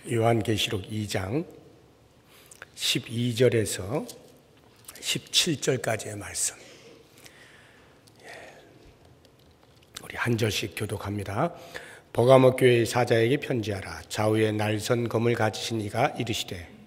요한계시록 2장 12절에서 17절까지의 말씀, 우리 한 절씩 교독합니다. 버가모 교회의 사자에게 편지하라. 좌우에 날선 검을 가지신 이가 이르시되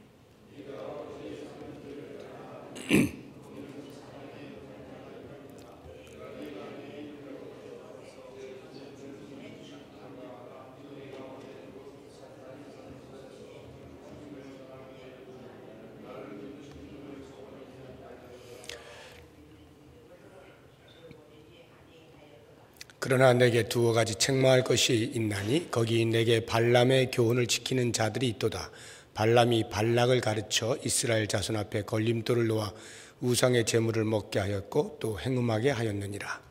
그러나 내게 두어 가지 책망할 것이 있나니 거기 내게 발람의 교훈을 지키는 자들이 있도다. 발람이 발락을 가르쳐 이스라엘 자손 앞에 걸림돌을 놓아 우상의 제물을 먹게 하였고 또 행음하게 하였느니라.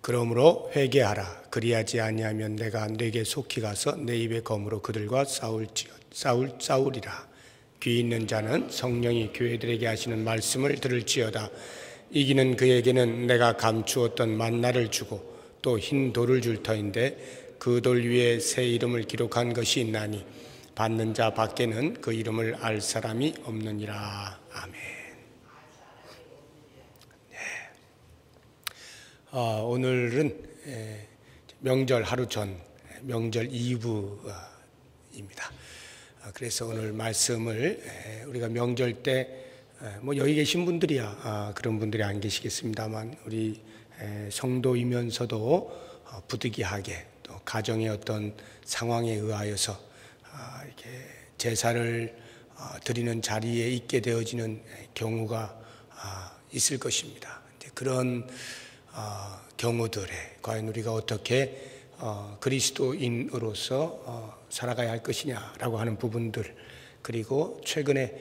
그러므로 회개하라. 그리하지 아니하면 내가 네게 속히 가서 내 입의 검으로 그들과 싸우리라. 귀 있는 자는 성령이 교회들에게 하시는 말씀을 들을지어다. 이기는 그에게는 내가 감추었던 만나를 주고 또 흰 돌을 줄 터인데 그 돌 위에 새 이름을 기록한 것이 있나니 받는 자 밖에는 그 이름을 알 사람이 없느니라. 아멘. 네. 오늘은 명절 하루 전 명절 2부입니다. 그래서 오늘 말씀을 우리가 명절 때 여기 계신 분들이야 그런 분들이 안 계시겠습니다만 우리 성도이면서도 부득이하게 또 가정의 어떤 상황에 의하여서 이렇게 제사를 드리는 자리에 있게 되어지는 경우가 있을 것입니다. 그런 경우들에 과연 우리가 어떻게 그리스도인으로서 살아가야 할 것이냐라고 하는 부분들, 그리고 최근에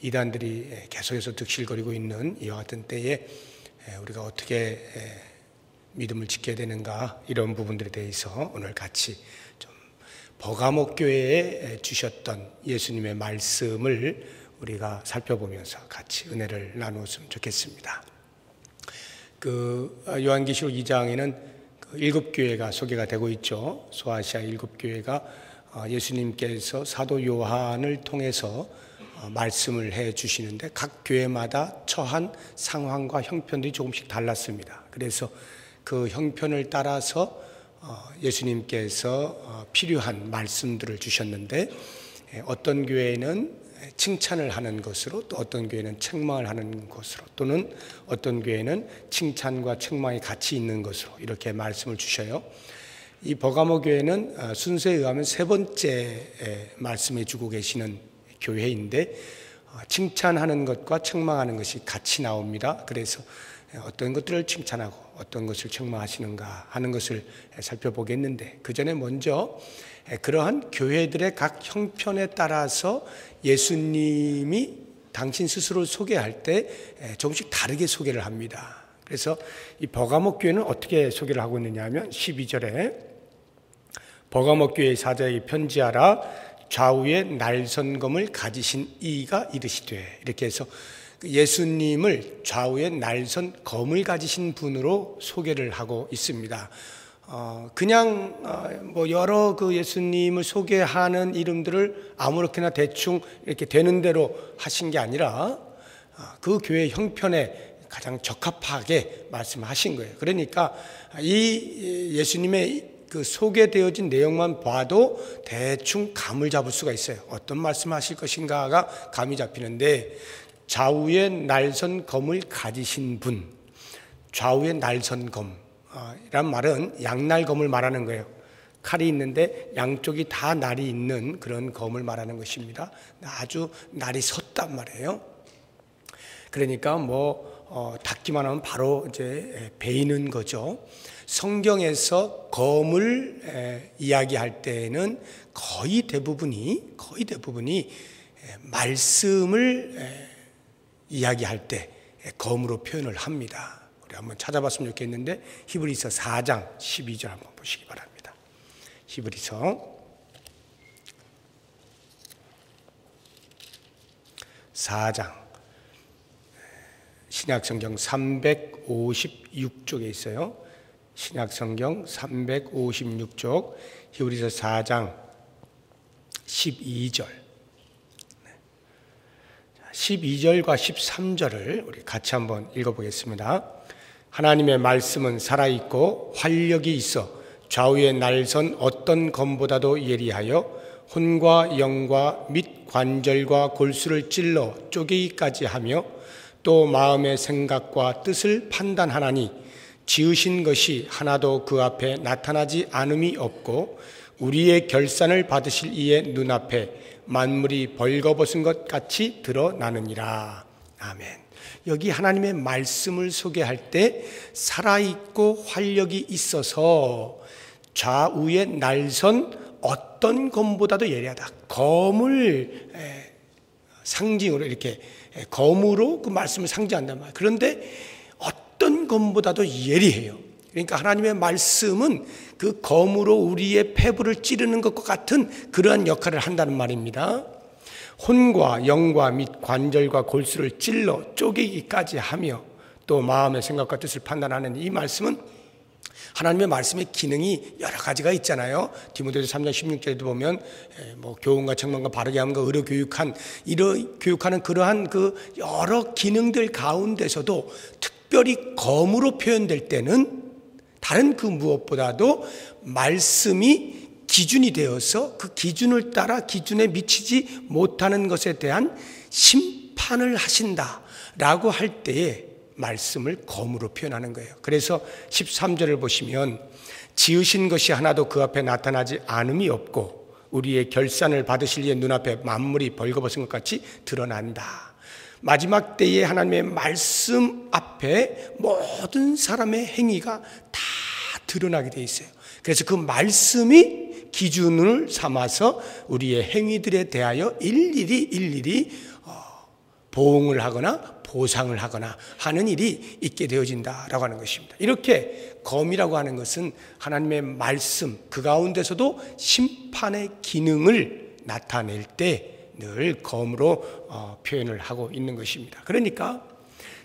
이단들이 계속해서 득실거리고 있는 이와 같은 때에 우리가 어떻게 믿음을 지켜야 되는가, 이런 부분들에 대해서 오늘 같이 좀 버가모 교회에 주셨던 예수님의 말씀을 우리가 살펴보면서 같이 은혜를 나누었으면 좋겠습니다. 요한계시록 2장에는 7교회가 소개가 되고 있죠. 소아시아 7교회가 예수님께서 사도 요한을 통해서 말씀을 해 주시는데 각 교회마다 처한 상황과 형편들이 조금씩 달랐습니다. 그래서 그 형편을 따라서 예수님께서 필요한 말씀들을 주셨는데 어떤 교회는 칭찬을 하는 것으로, 또 어떤 교회는 책망을 하는 것으로, 또는 어떤 교회는 칭찬과 책망이 같이 있는 것으로 이렇게 말씀을 주셔요. 이 버가모 교회는 순서에 의하면 세 번째 말씀해 주고 계시는 교회인데 칭찬하는 것과 책망하는 것이 같이 나옵니다. 그래서 어떤 것들을 칭찬하고 어떤 것을 책망하시는가 하는 것을 살펴보겠는데, 그 전에 먼저 그러한 교회들의 각 형편에 따라서 예수님이 당신 스스로를 소개할 때 조금씩 다르게 소개를 합니다. 그래서 이 버가모 교회는 어떻게 소개를 하고 있느냐 하면 12절에 버가모 교회의 사자에게 편지하라. 좌우에 날선검을 가지신 이가 이르시되, 이렇게 해서 예수님을 좌우에 날선 검을 가지신 분으로 소개를 하고 있습니다. 그냥 여러 그 예수님을 소개하는 이름들을 아무렇게나 대충 이렇게 되는 대로 하신 게 아니라 그 교회 형편에 가장 적합하게 말씀하신 거예요. 그러니까 이 예수님의 그 소개되어진 내용만 봐도 대충 감을 잡을 수가 있어요. 어떤 말씀하실 것인가가 감이 잡히는데, 좌우에 날선 검을 가지신 분, 좌우에 날선 검 이란 말은 양날검을 말하는 거예요. 칼이 있는데 양쪽이 다 날이 있는 그런 검을 말하는 것입니다. 아주 날이 섰단 말이에요. 그러니까 닿기만 하면 바로 이제 베이는 거죠. 성경에서 검을 이야기할 때에는 거의 대부분이 말씀을 이야기할 때 검으로 표현을 합니다. 우리 한번 찾아봤으면 좋겠는데 히브리서 4장 12절 한번 보시기 바랍니다. 히브리서 4장 신약성경 356쪽에 있어요. 신약성경 356쪽 히브리서 4장 12절 12절과 13절을 우리 같이 한번 읽어보겠습니다. 하나님의 말씀은 살아있고 활력이 있어 좌우의 날선 어떤 검보다도 예리하여 혼과 영과 및 관절과 골수를 찔러 쪼개기까지 하며 또 마음의 생각과 뜻을 판단하나니 지으신 것이 하나도 그 앞에 나타나지 않음이 없고 우리의 결산을 받으실 이의 눈앞에 만물이 벌거벗은 것 같이 드러나느니라. 아멘. 여기 하나님의 말씀을 소개할 때 살아있고 활력이 있어서 좌우의 날선 어떤 검보다도 예리하다. 검을 상징으로 이렇게 검으로 그 말씀을 상징한단 말이에요. 그런데 어떤 검보다도 예리해요. 그러니까 하나님의 말씀은 그 검으로 우리의 폐부를 찌르는 것과 같은 그러한 역할을 한다는 말입니다. 혼과 영과 및 관절과 골수를 찔러 쪼개기까지 하며 또 마음의 생각과 뜻을 판단하는 이 말씀은 하나님의 말씀의 기능이 여러 가지가 있잖아요. 디모데후서 3장 16절에도 보면 교훈과 책망과 바르게 함과 의로 교육하는 그러한 그 여러 기능들 가운데서도 특별히 검으로 표현될 때는 다른 그 무엇보다도 말씀이 기준이 되어서 그 기준을 따라 기준에 미치지 못하는 것에 대한 심판을 하신다라고 할 때에 말씀을 검으로 표현하는 거예요. 그래서 13절을 보시면 지으신 것이 하나도 그 앞에 나타나지 않음이 없고 우리의 결산을 받으실 이의 눈앞에 만물이 벌거벗은 것 같이 드러난다. 마지막 때에 하나님의 말씀 앞에 모든 사람의 행위가 다 드러나게 돼 있어요. 그래서 그 말씀이 기준을 삼아서 우리의 행위들에 대하여 일일이 보응을 하거나 보상을 하거나 하는 일이 있게 되어진다라고 하는 것입니다. 이렇게 검이라고 하는 것은 하나님의 말씀 그 가운데서도 심판의 기능을 나타낼 때 늘 검으로 표현을 하고 있는 것입니다. 그러니까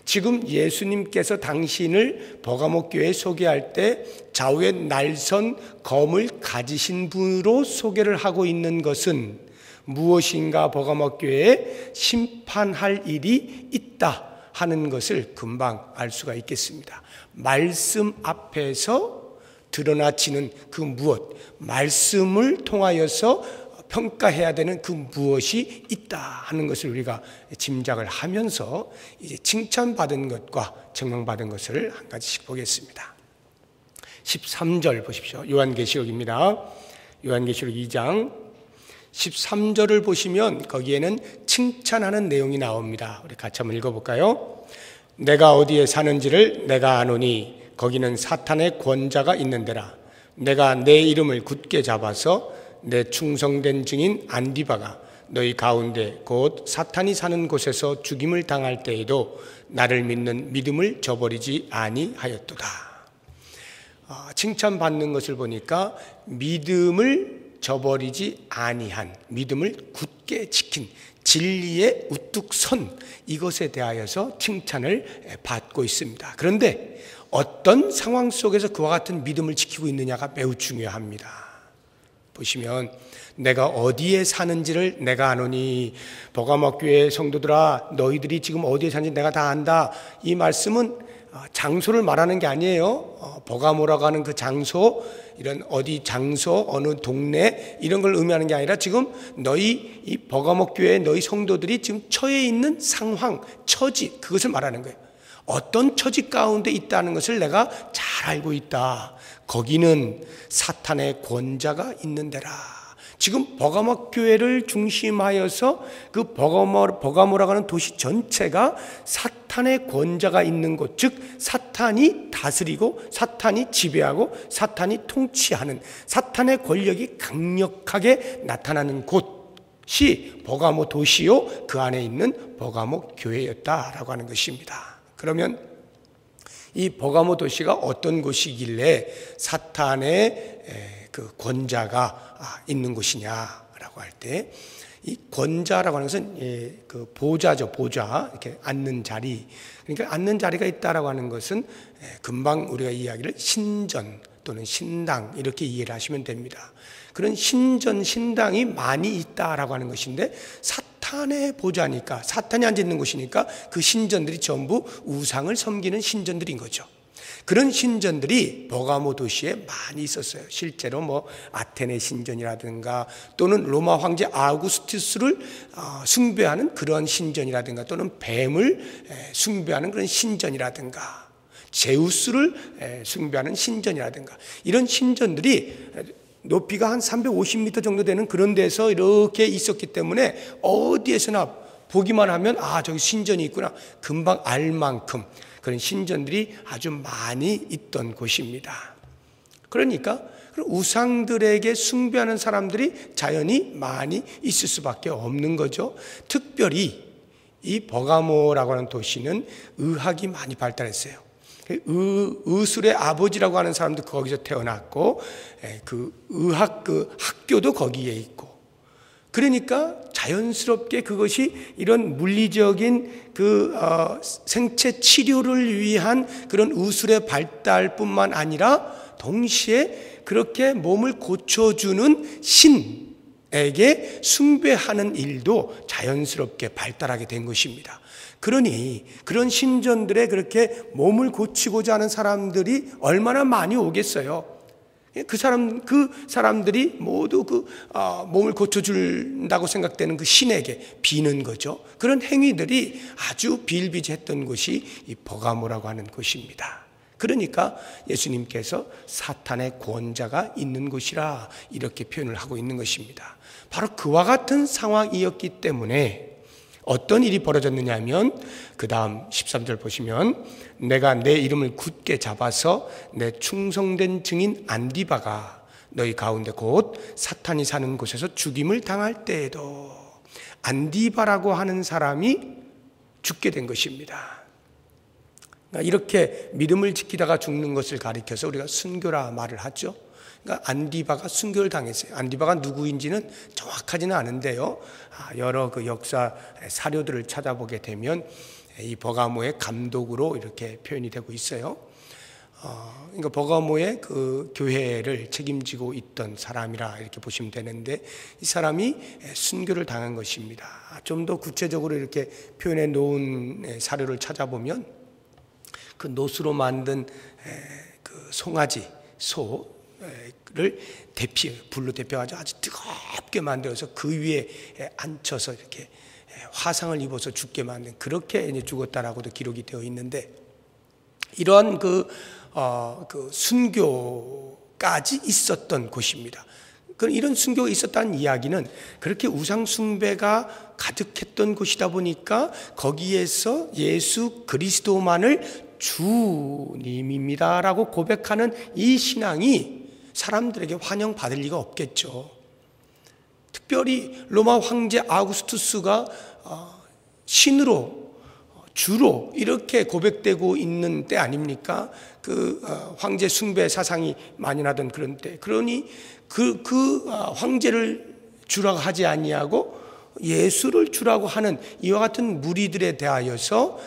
지금 예수님께서 당신을 버가모 교회에 소개할 때 좌우에 날선 검을 가지신 분으로 소개를 하고 있는 것은 무엇인가 버가모 교회에 심판할 일이 있다 하는 것을 금방 알 수가 있겠습니다. 말씀 앞에서 드러나지는 그 무엇, 말씀을 통하여서 평가해야 되는 그 무엇이 있다 하는 것을 우리가 짐작을 하면서 이제 칭찬받은 것과 증명받은 것을 한 가지씩 보겠습니다. 13절 보십시오. 요한계시록입니다. 요한계시록 2장 13절을 보시면 거기에는 칭찬하는 내용이 나옵니다. 우리 같이 한번 읽어볼까요? 내가 어디에 사는지를 내가 아노니 거기는 사탄의 권자가 있는 데라. 내가 내 이름을 굳게 잡아서 내 충성된 증인 안디바가 너희 가운데 곧 사탄이 사는 곳에서 죽임을 당할 때에도 나를 믿는 믿음을 저버리지 아니하였도다. 칭찬받는 것을 보니까 믿음을 저버리지 아니한, 믿음을 굳게 지킨, 진리에 우뚝 선 이것에 대하여서 칭찬을 받고 있습니다. 그런데 어떤 상황 속에서 그와 같은 믿음을 지키고 있느냐가 매우 중요합니다. 보시면 내가 어디에 사는지를 내가 아노니, 버가모 교회 성도들아 너희들이 지금 어디에 사는지 내가 다 안다. 이 말씀은 장소를 말하는 게 아니에요. 버가모라고 하는 그 장소, 이런 어디 장소, 어느 동네 이런 걸 의미하는 게 아니라 지금 너희 이 버가모 교회 너희 성도들이 지금 처해 있는 상황, 처지, 그것을 말하는 거예요. 어떤 처지 가운데 있다는 것을 내가 잘 알고 있다. 거기는 사탄의 권자가 있는 데라. 지금 버가모 교회를 중심하여서 그 버가모라고 하는 도시 전체가 사탄의 권자가 있는 곳, 즉 사탄이 다스리고 사탄이 지배하고 사탄이 통치하는, 사탄의 권력이 강력하게 나타나는 곳이 버가모 도시요 그 안에 있는 버가모 교회였다라고 하는 것입니다. 그러면 이 버가모 도시가 어떤 곳이길래 사탄의 그 권자가 있는 곳이냐라고 할 때 이 권자라고 하는 것은 그 보좌죠, 보좌. 이렇게 앉는 자리. 그러니까 앉는 자리가 있다라고 하는 것은 금방 우리가 이야기를 신전 또는 신당 이렇게 이해를 하시면 됩니다. 그런 신전, 신당이 많이 있다라고 하는 것인데, 사탄의 보좌니까, 사탄이 앉아 있는 곳이니까 그 신전들이 전부 우상을 섬기는 신전들인 거죠. 그런 신전들이 버가모 도시에 많이 있었어요. 실제로 뭐 아테네 신전이라든가 또는 로마 황제 아우구스투스를 숭배하는 그런 신전이라든가 또는 뱀을 숭배하는 그런 신전이라든가 제우스를 숭배하는 신전이라든가 이런 신전들이 높이가 한 350m 정도 되는 그런 데서 이렇게 있었기 때문에 어디에서나 보기만 하면 저기 신전이 있구나 금방 알 만큼 그런 신전들이 아주 많이 있던 곳입니다. 그러니까 우상들에게 숭배하는 사람들이 자연히 많이 있을 수밖에 없는 거죠. 특별히 이 버가모라고 하는 도시는 의학이 많이 발달했어요. 의술의 아버지라고 하는 사람도 거기서 태어났고 그 의학 그 학교도 거기에 있고, 그러니까 자연스럽게 그것이 이런 물리적인 그 생체 치료를 위한 그런 의술의 발달뿐만 아니라 동시에 그렇게 몸을 고쳐주는 신에게 숭배하는 일도 자연스럽게 발달하게 된 것입니다. 그러니 그런 신전들에 그렇게 몸을 고치고자 하는 사람들이 얼마나 많이 오겠어요. 그 사람들이 모두 몸을 고쳐준다고 생각되는 그 신에게 비는 거죠. 그런 행위들이 아주 비일비재했던 곳이 이 버가모라고 하는 곳입니다. 그러니까 예수님께서 사탄의 권자가 있는 곳이라 이렇게 표현을 하고 있는 것입니다. 바로 그와 같은 상황이었기 때문에 어떤 일이 벌어졌느냐 하면 그 다음 13절 보시면 내가 내 이름을 굳게 잡아서 내 충성된 증인 안디바가 너희 가운데 곧 사탄이 사는 곳에서 죽임을 당할 때에도, 안디바라고 하는 사람이 죽게 된 것입니다. 그러니까 이렇게 믿음을 지키다가 죽는 것을 가리켜서 우리가 순교라 말을 하죠. 그러니까 안디바가 순교를 당했어요. 안디바가 누구인지는 정확하지는 않은데요. 여러 그 역사 사료들을 찾아보게 되면 이 버가모의 감독으로 이렇게 표현이 되고 있어요. 그러니까 버가모의 그 교회를 책임지고 있던 사람이라 이렇게 보시면 되는데, 이 사람이 순교를 당한 것입니다. 좀 더 구체적으로 이렇게 표현해 놓은 사료를 찾아보면 그 노수로 만든 그 송아지 소를 불로 데펴가지고 아주 뜨겁게 만들어서 그 위에 앉혀서 이렇게 화상을 입어서 죽게 만든, 그렇게 이제 죽었다라고도 기록이 되어 있는데, 이러한 그 순교까지 있었던 곳입니다. 이런 순교가 있었다는 이야기는 그렇게 우상 숭배가 가득했던 곳이다 보니까 거기에서 예수 그리스도만을 주님입니다라고 고백하는 이 신앙이 사람들에게 환영받을 리가 없겠죠. 특별히 로마 황제 아우구스투스가 신으로 주로 이렇게 고백되고 있는 때 아닙니까? 그 황제 숭배 사상이 만연하던 그런 때. 그러니 그 황제를 주라고 하지 아니하고 예수를 주라고 하는 이와 같은 무리들에 대하여서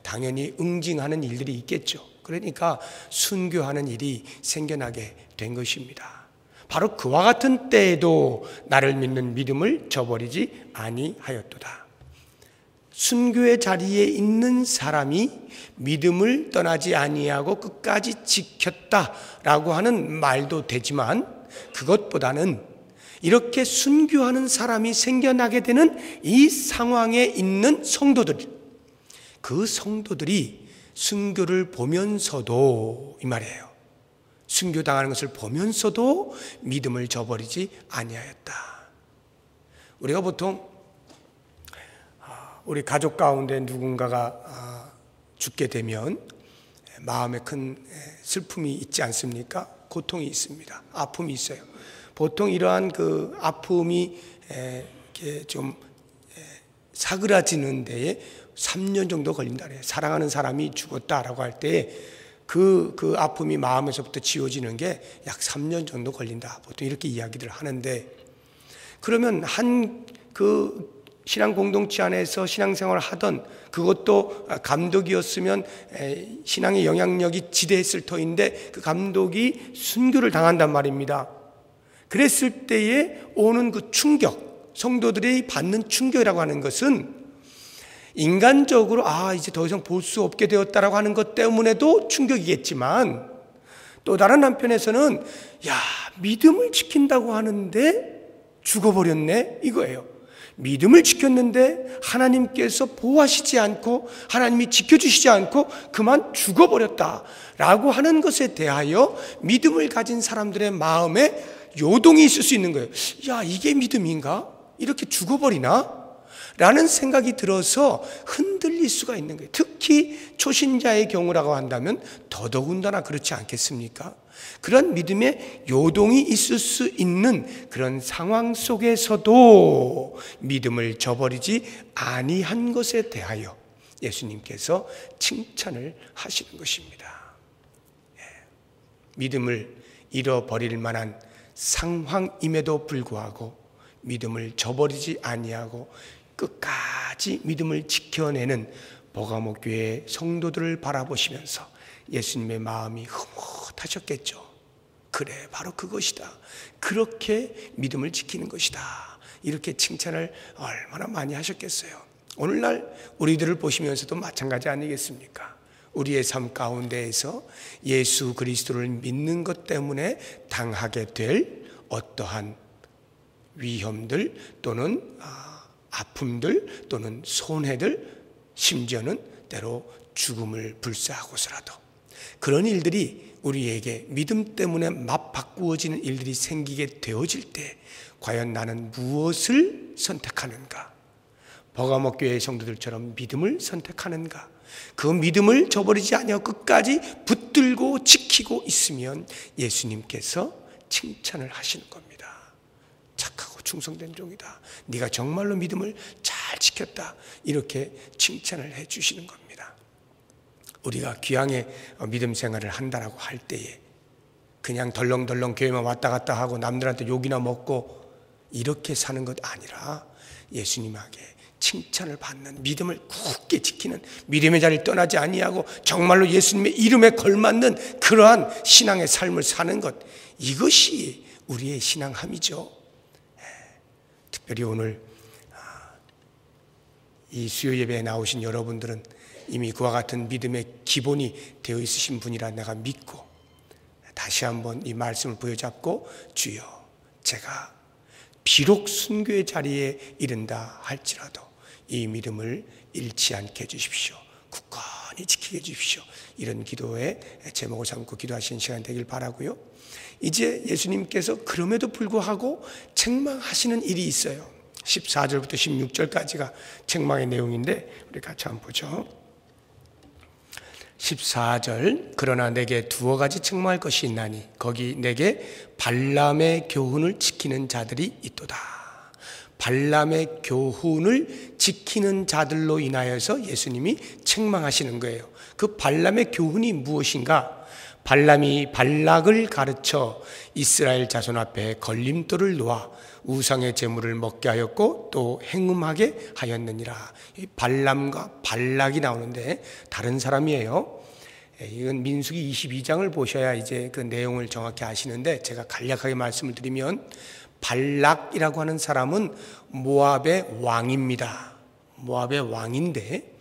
당연히 응징하는 일들이 있겠죠. 그러니까 순교하는 일이 생겨나게 된 것입니다. 바로 그와 같은 때에도 나를 믿는 믿음을 저버리지 아니하였도다. 순교의 자리에 있는 사람이 믿음을 떠나지 아니하고 끝까지 지켰다라고 하는 말도 되지만, 그것보다는 이렇게 순교하는 사람이 생겨나게 되는 이 상황에 있는 성도들, 그 성도들이 순교를 보면서도, 이 말이에요, 순교당하는 것을 보면서도 믿음을 저버리지 아니하였다. 우리가 보통 우리 가족 가운데 누군가가 죽게 되면 마음에 큰 슬픔이 있지 않습니까? 고통이 있습니다. 아픔이 있어요. 보통 이러한 그 아픔이 이렇게 좀 사그라지는 데에 3년 정도 걸린다 그래요. 사랑하는 사람이 죽었다라고 할 때 그 아픔이 마음에서부터 지워지는 게 약 3년 정도 걸린다. 보통 이렇게 이야기를 하는데, 그러면 한 그 신앙 공동체 안에서 신앙생활을 하던, 그것도 감독이었으면 신앙의 영향력이 지대했을 터인데 그 감독이 순교를 당한단 말입니다. 그랬을 때에 오는 그 충격, 성도들이 받는 충격이라고 하는 것은 인간적으로 이제 더 이상 볼 수 없게 되었다라고 하는 것 때문에도 충격이겠지만, 또 다른 한편에서는 믿음을 지킨다고 하는데 죽어버렸네, 이거예요. 믿음을 지켰는데 하나님께서 보호하시지 않고 하나님이 지켜주시지 않고 그만 죽어버렸다라고 하는 것에 대하여 믿음을 가진 사람들의 마음에 요동이 있을 수 있는 거예요. 이게 믿음인가? 이렇게 죽어버리나? 라는 생각이 들어서 흔들릴 수가 있는 거예요. 특히 초신자의 경우라고 한다면 더더군다나 그렇지 않겠습니까? 그런 믿음의 요동이 있을 수 있는 그런 상황 속에서도 믿음을 저버리지 아니한 것에 대하여 예수님께서 칭찬을 하시는 것입니다. 믿음을 잃어버릴 만한 상황임에도 불구하고 믿음을 저버리지 아니하고 끝까지 믿음을 지켜내는 버가모 교회 성도들을 바라보시면서 예수님의 마음이 흐뭇하셨겠죠. 그래, 바로 그것이다. 그렇게 믿음을 지키는 것이다. 이렇게 칭찬을 얼마나 많이 하셨겠어요. 오늘날 우리들을 보시면서도 마찬가지 아니겠습니까? 우리의 삶 가운데에서 예수 그리스도를 믿는 것 때문에 당하게 될 어떠한 위험들 또는 아픔들 또는 손해들, 심지어는 때로 죽음을 불사하고서라도 그런 일들이 우리에게 믿음 때문에 맞바꾸어지는 일들이 생기게 되어질 때 과연 나는 무엇을 선택하는가? 버가모 교회의 성도들처럼 믿음을 선택하는가? 그 믿음을 저버리지 아니하고 끝까지 붙들고 지키고 있으면 예수님께서 칭찬을 하시는 겁니다. 착하고 충성된 종이다. 네가 정말로 믿음을 잘 지켰다. 이렇게 칭찬을 해 주시는 겁니다. 우리가 귀향의 믿음 생활을 한다라고 할 때에 그냥 덜렁덜렁 교회만 왔다 갔다 하고 남들한테 욕이나 먹고 이렇게 사는 것 아니라 예수님에게 칭찬을 받는, 믿음을 굳게 지키는, 믿음의 자리를 떠나지 아니하고 정말로 예수님의 이름에 걸맞는 그러한 신앙의 삶을 사는 것, 이것이 우리의 신앙함이죠. 특별히 오늘 이 수요 예배에 나오신 여러분들은 이미 그와 같은 믿음의 기본이 되어 있으신 분이라 내가 믿고 다시 한번 이 말씀을 부여잡고, 주여, 제가 비록 순교의 자리에 이른다 할지라도 이 믿음을 잃지 않게 해주십시오. 굳건히 지키게 해주십시오. 이런 기도의 제목을 삼고 기도하시는 시간 되길 바라고요. 이제 예수님께서 그럼에도 불구하고 책망하시는 일이 있어요. 14절부터 16절까지가 책망의 내용인데 우리 같이 한번 보죠. 14절, 그러나 내게 두어 가지 책망할 것이 있나니 거기 내게 발람의 교훈을 지키는 자들이 있도다. 발람의 교훈을 지키는 자들로 인하여서 예수님이 책망하시는 거예요. 그 발람의 교훈이 무엇인가? 발람이 발락을 가르쳐 이스라엘 자손 앞에 걸림돌을 놓아 우상의 제물을 먹게 하였고 또 행음하게 하였느니라. 이 발람과 발락이 나오는데 다른 사람이에요. 이건 민수기 22장을 보셔야 이제 그 내용을 정확히 아시는데, 제가 간략하게 말씀을 드리면 발락이라고 하는 사람은 모압의 왕입니다. 모압의 왕인데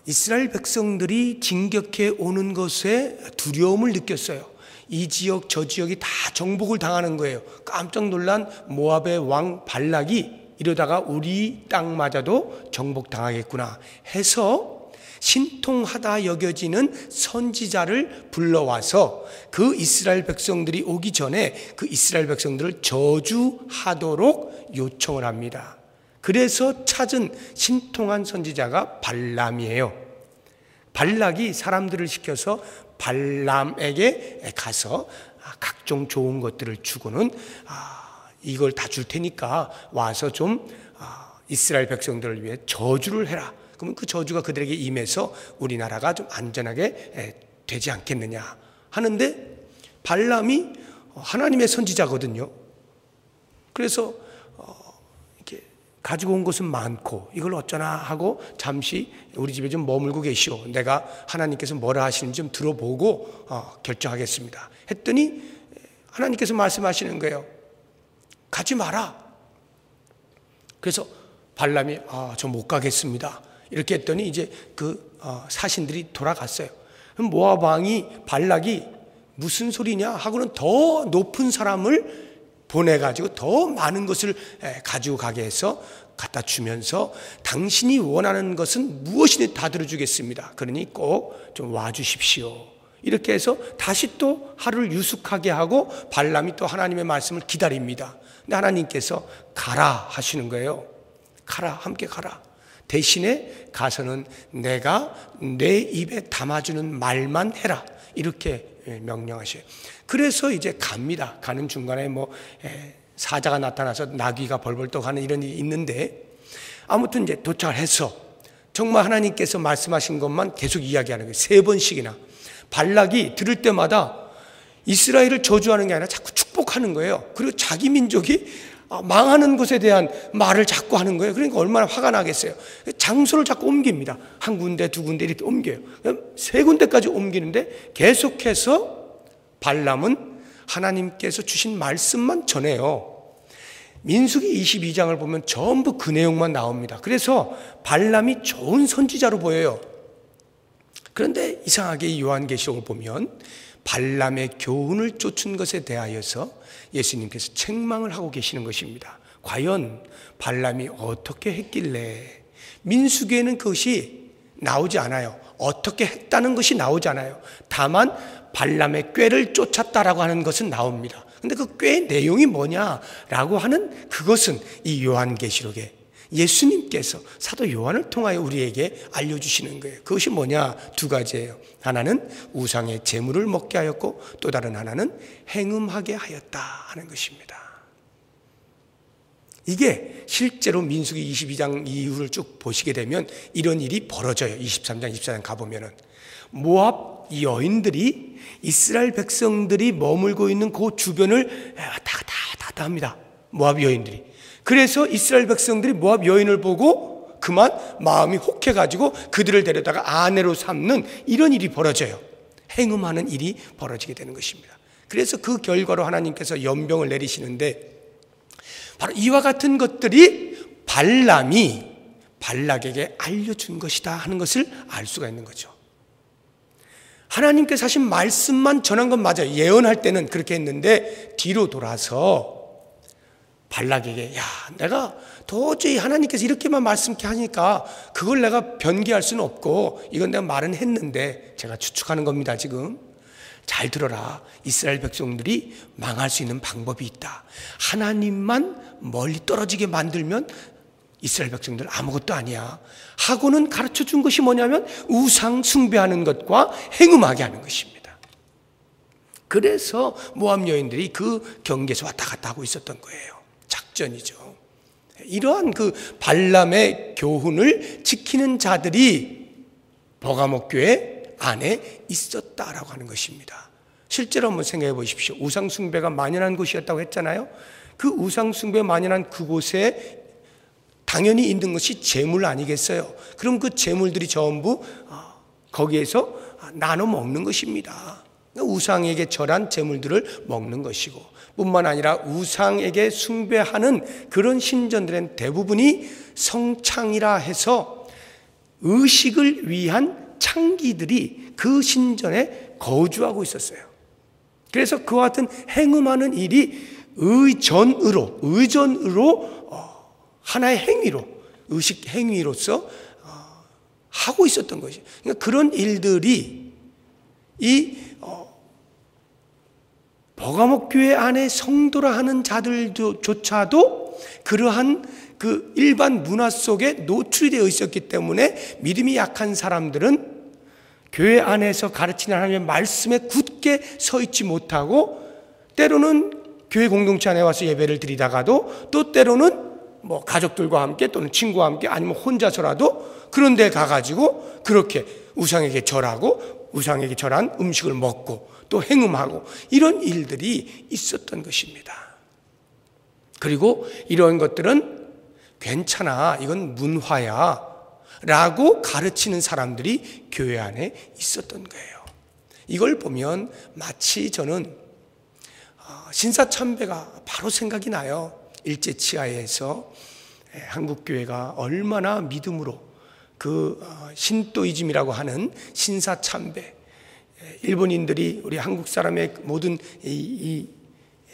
이스라엘 백성들이 진격해 오는 것에 두려움을 느꼈어요. 이 지역 저 지역이 다 정복을 당하는 거예요. 깜짝 놀란 모압의 왕 발락이 이러다가 우리 땅마저도 정복당하겠구나 해서 신통하다 여겨지는 선지자를 불러와서 그 이스라엘 백성들이 오기 전에 그 이스라엘 백성들을 저주하도록 요청을 합니다. 그래서 찾은 신통한 선지자가 발람이에요. 발락이 사람들을 시켜서 발람에게 가서 각종 좋은 것들을 주고는 이걸 다 줄 테니까 와서 좀 이스라엘 백성들을 위해 저주를 해라. 그러면 그 저주가 그들에게 임해서 우리나라가 좀 안전하게 되지 않겠느냐 하는데, 발람이 하나님의 선지자거든요. 그래서 가지고 온 것은 많고 이걸 어쩌나 하고 잠시 우리 집에 좀 머물고 계시오. 내가 하나님께서 뭐라 하시는지 좀 들어보고 결정하겠습니다. 했더니 하나님께서 말씀하시는 거예요. 가지 마라. 그래서 발람이 저 못 가겠습니다. 이렇게 했더니 이제 그 사신들이 돌아갔어요. 그럼 모압 왕이 발락이 무슨 소리냐 하고는 더 높은 사람을 보내가지고 더 많은 것을 가지고 가게 해서 갖다 주면서 당신이 원하는 것은 무엇이든 다 들어주겠습니다. 그러니 꼭 좀 와주십시오. 이렇게 해서 다시 또 하루를 유숙하게 하고 발람이 또 하나님의 말씀을 기다립니다. 근데 하나님께서 가라 하시는 거예요. 가라, 함께 가라. 대신에 가서는 내가 내 입에 담아주는 말만 해라. 이렇게 명령하셔요. 그래서 이제 갑니다. 가는 중간에 사자가 나타나서 나귀가 벌벌 떠가는 이런 일이 있는데 아무튼 이제 도착을 해서 정말 하나님께서 말씀하신 것만 계속 이야기하는 거예요. 3번씩이나. 발락이 들을 때마다 이스라엘을 저주하는 게 아니라 자꾸 축복하는 거예요. 그리고 자기 민족이 망하는 것에 대한 말을 자꾸 하는 거예요. 그러니까 얼마나 화가 나겠어요. 장소를 자꾸 옮깁니다. 한 군데, 두 군데 이렇게 옮겨요. 3군데까지 옮기는데 계속해서 발람은 하나님께서 주신 말씀만 전해요. 민수기 22장을 보면 전부 그 내용만 나옵니다. 그래서 발람이 좋은 선지자로 보여요. 그런데 이상하게 이 요한계시록을 보면 발람의 교훈을 쫓은 것에 대하여서 예수님께서 책망을 하고 계시는 것입니다. 과연 발람이 어떻게 했길래, 민수기에는 그것이 나오지 않아요. 어떻게 했다는 것이 나오지 않아요. 다만 발람의 꾀를 쫓았다라고 하는 것은 나옵니다. 근데 그 꾀의 내용이 뭐냐라고 하는 그것은 이 요한계시록에 예수님께서 사도 요한을 통하여 우리에게 알려주시는 거예요. 그것이 뭐냐? 2가지예요. 하나는 우상의 제물을 먹게 하였고 또 다른 하나는 행음하게 하였다 하는 것입니다. 이게 실제로 민수기 22장 이후를 쭉 보시게 되면 이런 일이 벌어져요. 23장, 24장 가보면은 모압 여인들이 이스라엘 백성들이 머물고 있는 그 주변을 왔다 갔다 합니다. 모압 여인들이. 그래서 이스라엘 백성들이 모압 여인을 보고 그만 마음이 혹해가지고 그들을 데려다가 아내로 삼는 이런 일이 벌어져요. 행음하는 일이 벌어지게 되는 것입니다. 그래서 그 결과로 하나님께서 연병을 내리시는데 바로 이와 같은 것들이 발람이 발락에게 알려준 것이다 하는 것을 알 수가 있는 거죠. 하나님께서 하신 말씀만 전한 건 맞아요. 예언할 때는 그렇게 했는데 뒤로 돌아서 발락에게 내가 도저히 하나님께서 이렇게만 말씀케 하니까 그걸 내가 변개할 수는 없고 이건 내가 말은 했는데 제가 추측하는 겁니다. 지금 잘 들어라. 이스라엘 백성들이 망할 수 있는 방법이 있다. 하나님만 멀리 떨어지게 만들면 이스라엘 백성들 아무것도 아니야 하고는 가르쳐 준 것이 뭐냐면 우상 숭배하는 것과 행음하게 하는 것입니다. 그래서 모압 여인들이 그 경계에서 왔다 갔다 하고 있었던 거예요. 작전이죠. 이러한 그 발람의 교훈을 지키는 자들이 버가목 교회 안에 있었다라고 하는 것입니다. 실제로 한번 생각해 보십시오. 우상 숭배가 만연한 곳이었다고 했잖아요. 그 우상 숭배 만연한 그곳에 당연히 있는 것이 재물 아니겠어요? 그럼 그 재물들이 전부 거기에서 나눠 먹는 것입니다. 우상에게 절한 재물들을 먹는 것이고 뿐만 아니라 우상에게 숭배하는 그런 신전들은 대부분이 성창이라 해서 의식을 위한 창기들이 그 신전에 거주하고 있었어요. 그래서 그와 같은 행음하는 일이 의전으로 하나의 행위로 의식 행위로서 하고 있었던 것이죠. 그러니까 그런 일들이 이 버가목 교회 안에 성도라 하는 자들조차도 그러한 그 일반 문화 속에 노출이 되어 있었기 때문에 믿음이 약한 사람들은 교회 안에서 가르치는 하나님의 말씀에 굳게 서 있지 못하고 때로는 교회 공동체 안에 와서 예배를 드리다가도 또 때로는 가족들과 함께 또는 친구와 함께 아니면 혼자서라도 그런 데 가가지고 그렇게 우상에게 절하고 우상에게 절한 음식을 먹고 또 행음하고 이런 일들이 있었던 것입니다. 그리고 이런 것들은 괜찮아, 이건 문화야 라고 가르치는 사람들이 교회 안에 있었던 거예요. 이걸 보면 마치 저는 신사참배가 바로 생각이 나요. 일제치하에서 한국교회가 얼마나 믿음으로 그 신도이즘이라고 하는 신사참배, 일본인들이 우리 한국 사람의 모든 이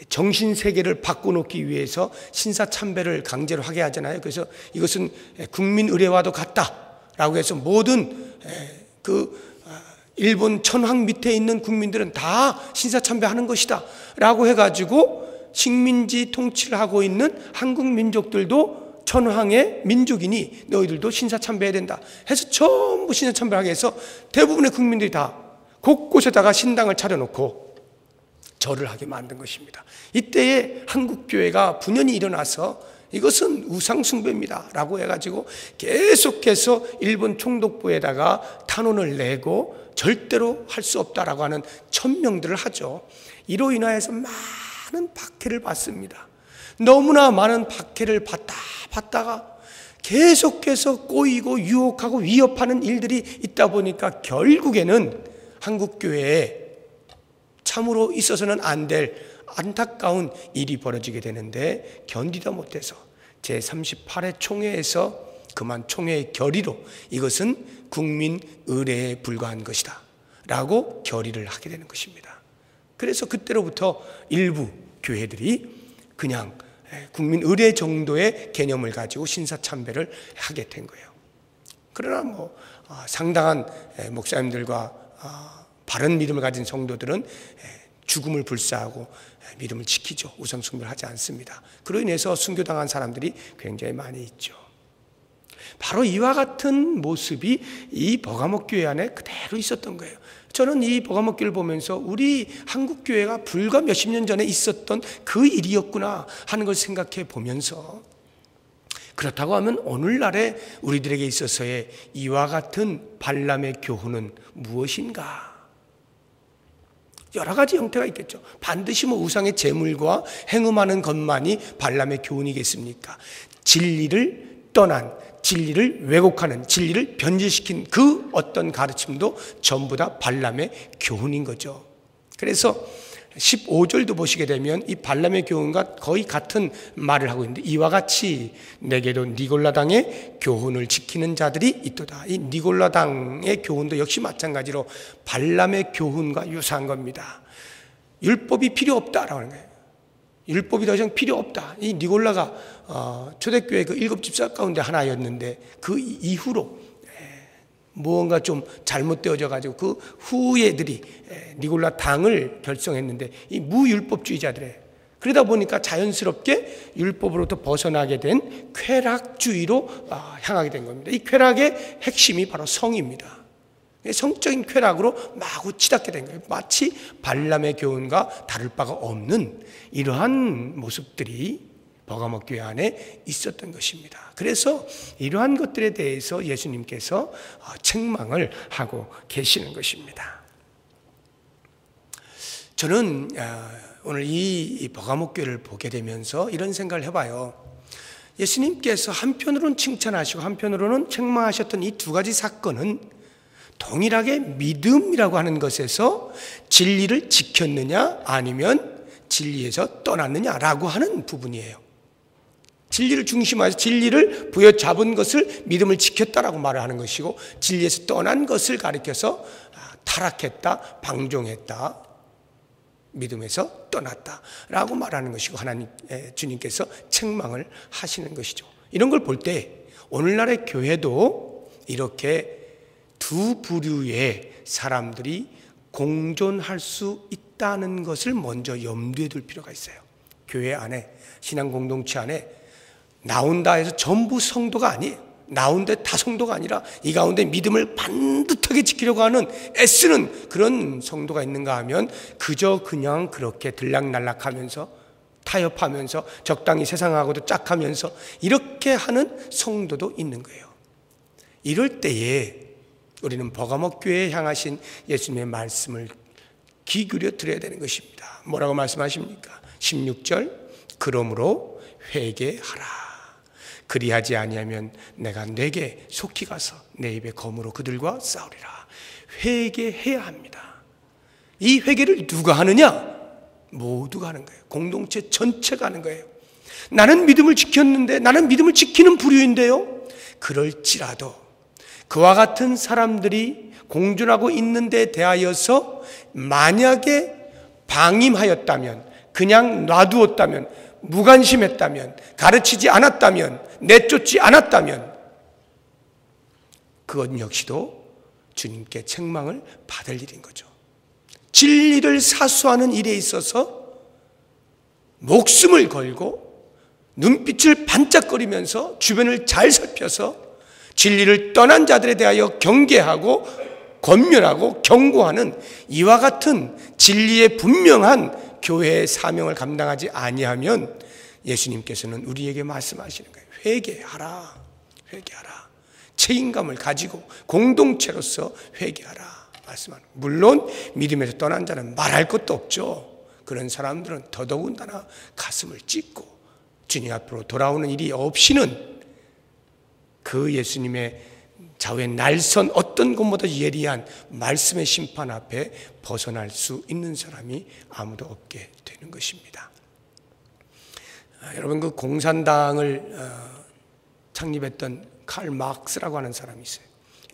정신세계를 바꿔놓기 위해서 신사참배를 강제로 하게 하잖아요. 그래서 이것은 국민의례와도 같다라고 해서 모든 일본 천황 밑에 있는 국민들은 다 신사참배하는 것이다 라고 해가지고 식민지 통치를 하고 있는 한국 민족들도 천황의 민족이니 너희들도 신사참배해야 된다 해서 전부 신사참배하게 해서 대부분의 국민들이 다 곳곳에다가 신당을 차려놓고 절을 하게 만든 것입니다. 이때에 한국교회가 분연히 일어나서 이것은 우상숭배입니다 라고 해가지고 계속해서 일본 총독부에다가 탄원을 내고 절대로 할 수 없다라고 하는 천명들을 하죠. 이로 인하여서 많은 박해를 받습니다. 너무나 많은 박해를 받다가 계속해서 꼬이고 유혹하고 위협하는 일들이 있다 보니까 결국에는 한국교회에 참으로 있어서는 안 될 안타까운 일이 벌어지게 되는데 견디다 못해서 제38회 총회에서 그만 총회의 결의로 이것은 국민 의례에 불과한 것이다 라고 결의를 하게 되는 것입니다. 그래서 그때로부터 일부 교회들이 그냥 국민 의례 정도의 개념을 가지고 신사참배를 하게 된 거예요. 그러나 상당한 목사님들과 바른 믿음을 가진 성도들은 죽음을 불사하고 믿음을 지키죠. 우상숭배를 하지 않습니다. 그로 인해서 순교당한 사람들이 굉장히 많이 있죠. 바로 이와 같은 모습이 이 버가모 교회 안에 그대로 있었던 거예요. 저는 이 버가모 교회를 보면서 우리 한국 교회가 불과 몇십 년 전에 있었던 그 일이었구나 하는 걸 생각해 보면서, 그렇다고 하면 오늘날에 우리들에게 있어서의 이와 같은 발람의 교훈은 무엇인가? 여러 가지 형태가 있겠죠. 반드시 우상의 제물과 행음하는 것만이 발람의 교훈이겠습니까? 진리를 떠난, 진리를 왜곡하는, 진리를 변질시킨 그 어떤 가르침도 전부 다 발람의 교훈인 거죠. 그래서 15절도 보시게 되면 이 발람의 교훈과 거의 같은 말을 하고 있는데, 이와 같이 내게도 니골라당의 교훈을 지키는 자들이 있도다. 이 니골라당의 교훈도 역시 마찬가지로 발람의 교훈과 유사한 겁니다. 율법이 필요 없다라고 하는 거예요. 율법이 더 이상 필요 없다. 이 니골라가 초대교회 그 7집사 가운데 하나였는데 그 이후로 무언가 좀 잘못되어져 가지고 그 후예들이 니골라 당을 결성했는데 이 무율법주의자들이에요. 그러다 보니까 자연스럽게 율법으로부터 벗어나게 된 쾌락주의로 향하게 된 겁니다. 이 쾌락의 핵심이 바로 성입니다. 성적인 쾌락으로 마구 치닫게 된 거예요. 마치 발람의 교훈과 다를 바가 없는 이러한 모습들이 버가모 교회 안에 있었던 것입니다. 그래서 이러한 것들에 대해서 예수님께서 책망을 하고 계시는 것입니다. 저는 오늘 이 버가모 교회를 보게 되면서 이런 생각을 해봐요. 예수님께서 한편으로는 칭찬하시고 한편으로는 책망하셨던 이 두 가지 사건은 동일하게 믿음이라고 하는 것에서 진리를 지켰느냐 아니면 진리에서 떠났느냐라고 하는 부분이에요. 진리를 중심하여서 진리를 부여잡은 것을 믿음을 지켰다라고 말을 하는 것이고, 진리에서 떠난 것을 가리켜서 타락했다, 방종했다, 믿음에서 떠났다라고 말하는 것이고, 하나님 주님께서 책망을 하시는 것이죠. 이런 걸 볼 때 오늘날의 교회도 이렇게 두 부류의 사람들이 공존할 수 있다는 것을 먼저 염두에 둘 필요가 있어요. 교회 안에, 신앙 공동체 안에 나온다 해서 전부 성도가 아니에요. 나온데 다 성도가 아니라 이 가운데 믿음을 반듯하게 지키려고 하는 애쓰는 그런 성도가 있는가 하면 그저 그냥 그렇게 들락날락하면서 타협하면서 적당히 세상하고도 짝하면서 이렇게 하는 성도도 있는 거예요. 이럴 때에 우리는 버가모 교회에 향하신 예수님의 말씀을 귀 기울여 들어야 되는 것입니다. 뭐라고 말씀하십니까? 16절, 그러므로 회개하라. 그리하지 아니하면 내가 내게 속히 가서 내 입의 검으로 그들과 싸우리라. 회개해야 합니다. 이 회개를 누가 하느냐? 모두가 하는 거예요. 공동체 전체가 하는 거예요. 나는 믿음을 지켰는데, 나는 믿음을 지키는 부류인데요, 그럴지라도 그와 같은 사람들이 공존하고 있는 데 대하여서 만약에 방임하였다면, 그냥 놔두었다면, 무관심했다면, 가르치지 않았다면, 내쫓지 않았다면, 그것 역시도 주님께 책망을 받을 일인 거죠. 진리를 사수하는 일에 있어서 목숨을 걸고 눈빛을 반짝거리면서 주변을 잘 살펴서 진리를 떠난 자들에 대하여 경계하고 권면하고 경고하는 이와 같은 진리의 분명한 교회의 사명을 감당하지 아니하면 예수님께서는 우리에게 말씀하시는 거예요. 회개하라. 회개하라. 책임감을 가지고 공동체로서 회개하라 말씀하는. 물론 믿음에서 떠난 자는 말할 것도 없죠. 그런 사람들은 더더군다나 가슴을 찢고 주님 앞으로 돌아오는 일이 없이는 그 예수님의 좌우의 날선 어떤 것보다 예리한 말씀의 심판 앞에 벗어날 수 있는 사람이 아무도 없게 되는 것입니다. 여러분, 그 공산당을 창립했던 칼 마크스라고 하는 사람이 있어요.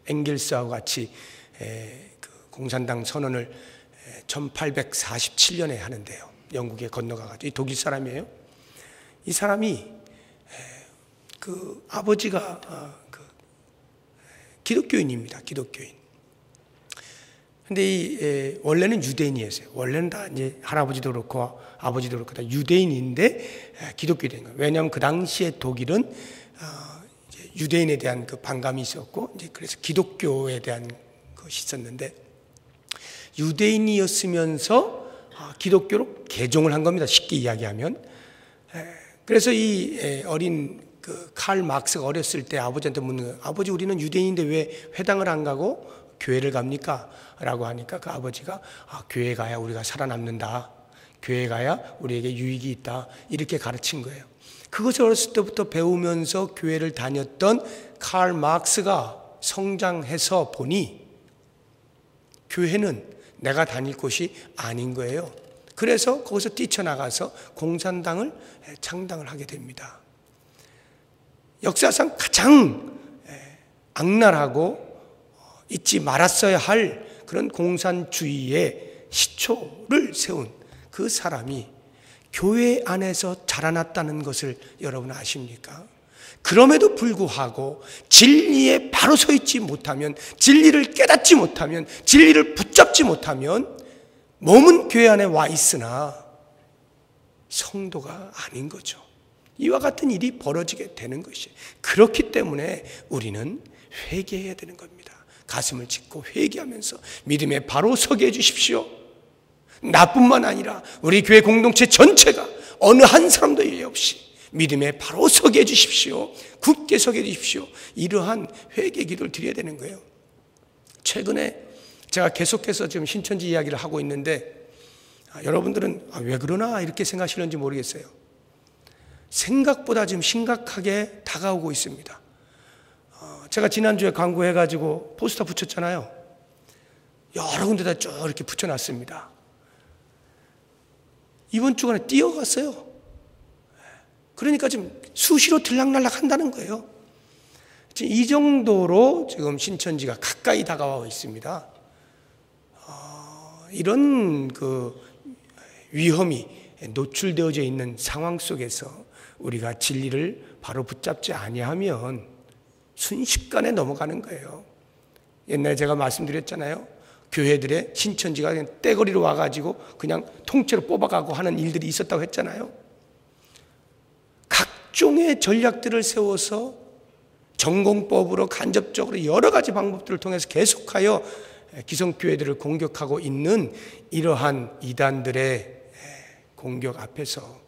엥겔스하고 같이 그 공산당 선언을 1847년에 하는데요. 영국에 건너가가지고, 독일 사람이에요. 이 사람이 그 아버지가 기독교인입니다. 기독교인. 근데 원래는 유대인이었어요. 원래는 다 이제 할아버지도 그렇고 아버지도 그렇고 다 유대인인데 기독교인이 된 거예요. 왜냐하면 그 당시에 독일은 이제 유대인에 대한 그 반감이 있었고, 이제 그래서 기독교에 대한 것이 있었는데, 유대인이었으면서 기독교로 개종을 한 겁니다. 쉽게 이야기하면. 그래서 이 어린 그 칼 마크스가 어렸을 때 아버지한테 묻는 거예요. 아버지, 우리는 유대인인데 왜 회당을 안 가고 교회를 갑니까? 라고 하니까 그 아버지가 교회 가야 우리가 살아남는다. 교회 가야 우리에게 유익이 있다. 이렇게 가르친 거예요. 그것을 어렸을 때부터 배우면서 교회를 다녔던 칼 마크스가 성장해서 보니 교회는 내가 다닐 곳이 아닌 거예요. 그래서 거기서 뛰쳐나가서 공산당을 창당을 하게 됩니다. 역사상 가장 악랄하고 잊지 말았어야 할 그런 공산주의의 시초를 세운 그 사람이 교회 안에서 자라났다는 것을 여러분 아십니까? 그럼에도 불구하고 진리에 바로 서 있지 못하면, 진리를 깨닫지 못하면, 진리를 붙잡지 못하면 몸은 교회 안에 와 있으나 성도가 아닌 거죠. 이와 같은 일이 벌어지게 되는 것이에요. 그렇기 때문에 우리는 회개해야 되는 겁니다. 가슴을 찢고 회개하면서 믿음에 바로 서게 해주십시오. 나뿐만 아니라 우리 교회 공동체 전체가 어느 한 사람도 예외 없이 믿음에 바로 서게 해주십시오. 굳게 서게 해주십시오. 이러한 회개 기도를 드려야 되는 거예요. 최근에 제가 계속해서 지금 신천지 이야기를 하고 있는데, 여러분들은 왜 그러나 이렇게 생각하시는지 모르겠어요. 생각보다 지금 심각하게 다가오고 있습니다. 제가 지난주에 광고해가지고 포스터 붙였잖아요. 여러 군데다 쭉 이렇게 붙여놨습니다. 이번 주간에 뛰어갔어요. 그러니까 지금 수시로 들락날락 한다는 거예요. 지금 이 정도로 지금 신천지가 가까이 다가와 있습니다. 이런 그 위험이 노출되어져 있는 상황 속에서 우리가 진리를 바로 붙잡지 아니하면 순식간에 넘어가는 거예요. 옛날에 제가 말씀드렸잖아요. 교회들의 신천지가 그냥 떼거리로 와가지고 그냥 통째로 뽑아가고 하는 일들이 있었다고 했잖아요. 각종의 전략들을 세워서 전공법으로 간접적으로 여러 가지 방법들을 통해서 계속하여 기성교회들을 공격하고 있는 이러한 이단들의 공격 앞에서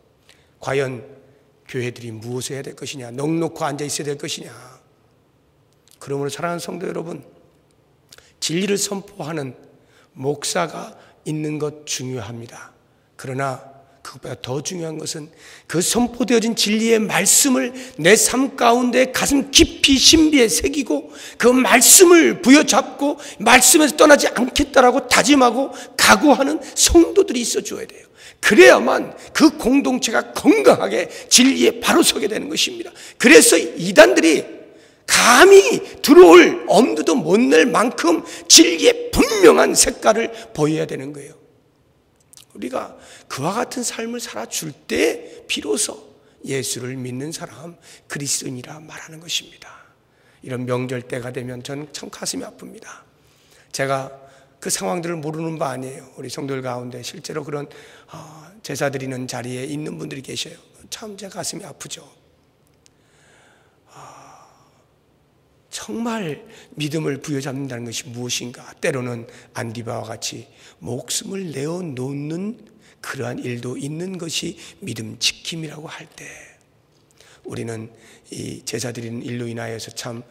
과연 교회들이 무엇을 해야 될 것이냐, 넋놓고 앉아 있어야 될 것이냐. 그러므로 사랑하는 성도 여러분, 진리를 선포하는 목사가 있는 것 중요합니다. 그러나 그것보다 더 중요한 것은 그 선포되어진 진리의 말씀을 내 삶 가운데 가슴 깊이 신비에 새기고 그 말씀을 부여잡고 말씀에서 떠나지 않겠다라고 다짐하고 각오하는 성도들이 있어줘야 돼요. 그래야만 그 공동체가 건강하게 진리에 바로 서게 되는 것입니다. 그래서 이단들이 감히 들어올 엄두도 못 낼 만큼 진리의 분명한 색깔을 보여야 되는 거예요. 우리가 그와 같은 삶을 살아줄 때 비로소 예수를 믿는 사람, 그리스도인이라 말하는 것입니다. 이런 명절 때가 되면 저는 참 가슴이 아픕니다. 제가 그 상황들을 모르는 바 아니에요. 우리 성도들 가운데 실제로 그런 제사 드리는 자리에 있는 분들이 계셔요. 참 제 가슴이 아프죠. 정말 믿음을 부여잡는다는 것이 무엇인가? 때로는 안디바와 같이 목숨을 내어놓는 그러한 일도 있는 것이 믿음 지킴이라고 할 때 우리는 이 제사 드리는 일로 인하여서 참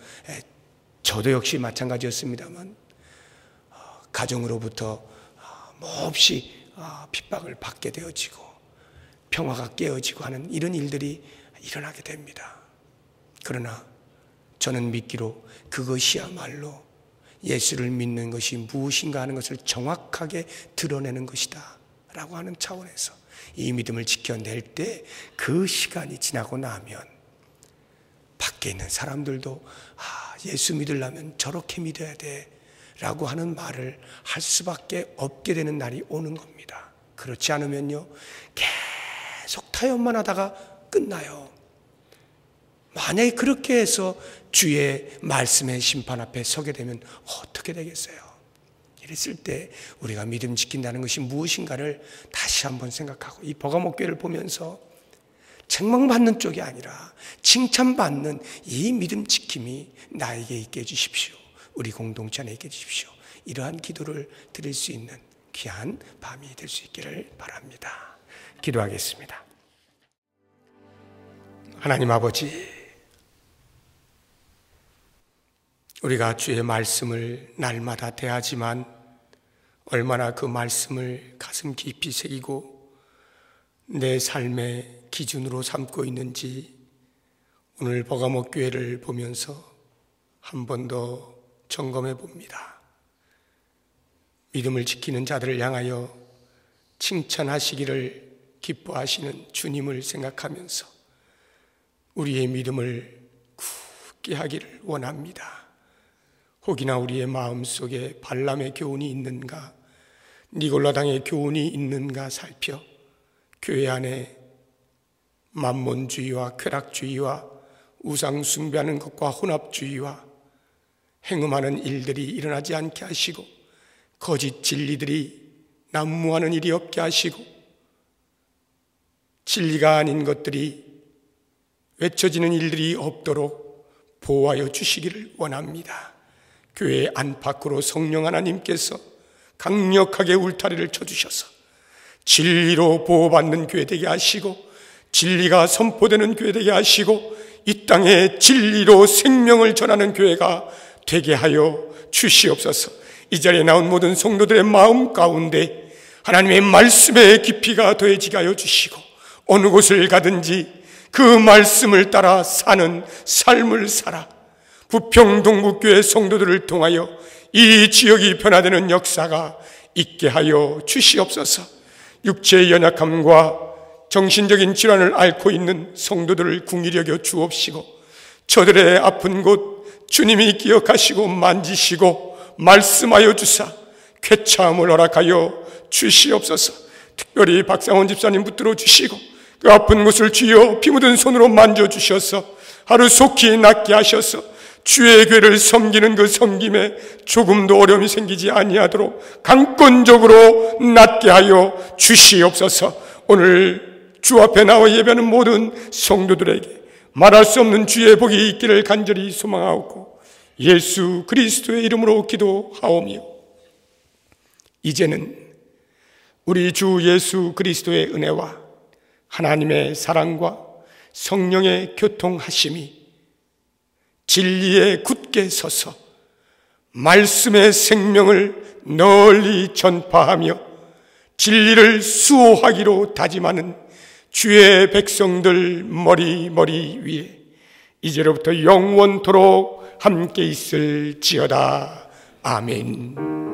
저도 역시 마찬가지였습니다만 가정으로부터 몹시 핍박을 받게 되어지고 평화가 깨어지고 하는 이런 일들이 일어나게 됩니다. 그러나 저는 믿기로 그것이야말로 예수를 믿는 것이 무엇인가 하는 것을 정확하게 드러내는 것이다 라고 하는 차원에서 이 믿음을 지켜낼 때 그 시간이 지나고 나면 밖에 있는 사람들도 예수 믿으려면 저렇게 믿어야 돼 라고 하는 말을 할 수밖에 없게 되는 날이 오는 겁니다. 그렇지 않으면요 계속 타협만 하다가 끝나요. 만약에 그렇게 해서 주의 말씀의 심판 앞에 서게 되면 어떻게 되겠어요? 이랬을 때 우리가 믿음 지킨다는 것이 무엇인가를 다시 한번 생각하고 이 버가모 교회를 보면서 책망받는 쪽이 아니라 칭찬받는 이 믿음 지킴이 나에게 있게 해주십시오. 우리 공동체 안에 있게 해주십시오. 이러한 기도를 드릴 수 있는 귀한 밤이 될 수 있기를 바랍니다. 기도하겠습니다. 하나님 아버지, 우리가 주의 말씀을 날마다 대하지만 얼마나 그 말씀을 가슴 깊이 새기고 내 삶의 기준으로 삼고 있는지 오늘 버가모 교회를 보면서 한 번 더 점검해 봅니다. 믿음을 지키는 자들을 향하여 칭찬하시기를 기뻐하시는 주님을 생각하면서 우리의 믿음을 굳게 하기를 원합니다. 혹이나 우리의 마음속에 발람의 교훈이 있는가, 니골라당의 교훈이 있는가 살펴 교회 안에 만몬주의와 쾌락주의와 우상 숭배하는 것과 혼합주의와 행음하는 일들이 일어나지 않게 하시고 거짓 진리들이 난무하는 일이 없게 하시고 진리가 아닌 것들이 외쳐지는 일들이 없도록 보호하여 주시기를 원합니다. 교회 안팎으로 성령 하나님께서 강력하게 울타리를 쳐주셔서 진리로 보호받는 교회 되게 하시고 진리가 선포되는 교회 되게 하시고 이 땅에 진리로 생명을 전하는 교회가 되게 하여 주시옵소서. 이 자리에 나온 모든 성도들의 마음 가운데 하나님의 말씀의 깊이가 더해지게 하여 주시고 어느 곳을 가든지 그 말씀을 따라 사는 삶을 살아 부평동북교회 성도들을 통하여 이 지역이 변화되는 역사가 있게 하여 주시옵소서. 육체의 연약함과 정신적인 질환을 앓고 있는 성도들을 긍휼히 여겨 주옵시고 저들의 아픈 곳 주님이 기억하시고 만지시고 말씀하여 주사 쾌차함을 허락하여 주시옵소서. 특별히 박상원 집사님 붙들어 주시고 그 아픈 곳을 주여 피 묻은 손으로 만져주셔서 하루속히 낫게 하셔서 주의 교회를 섬기는 그 섬김에 조금도 어려움이 생기지 아니하도록 강권적으로 낫게 하여 주시옵소서. 오늘 주 앞에 나와 예배하는 모든 성도들에게 말할 수 없는 주의 복이 있기를 간절히 소망하옵고 예수 그리스도의 이름으로 기도하오며 이제는 우리 주 예수 그리스도의 은혜와 하나님의 사랑과 성령의 교통하심이 진리에 굳게 서서 말씀의 생명을 널리 전파하며 진리를 수호하기로 다짐하는 주의 백성들 머리 위에 이제로부터 영원토록 함께 있을지어다. 아멘.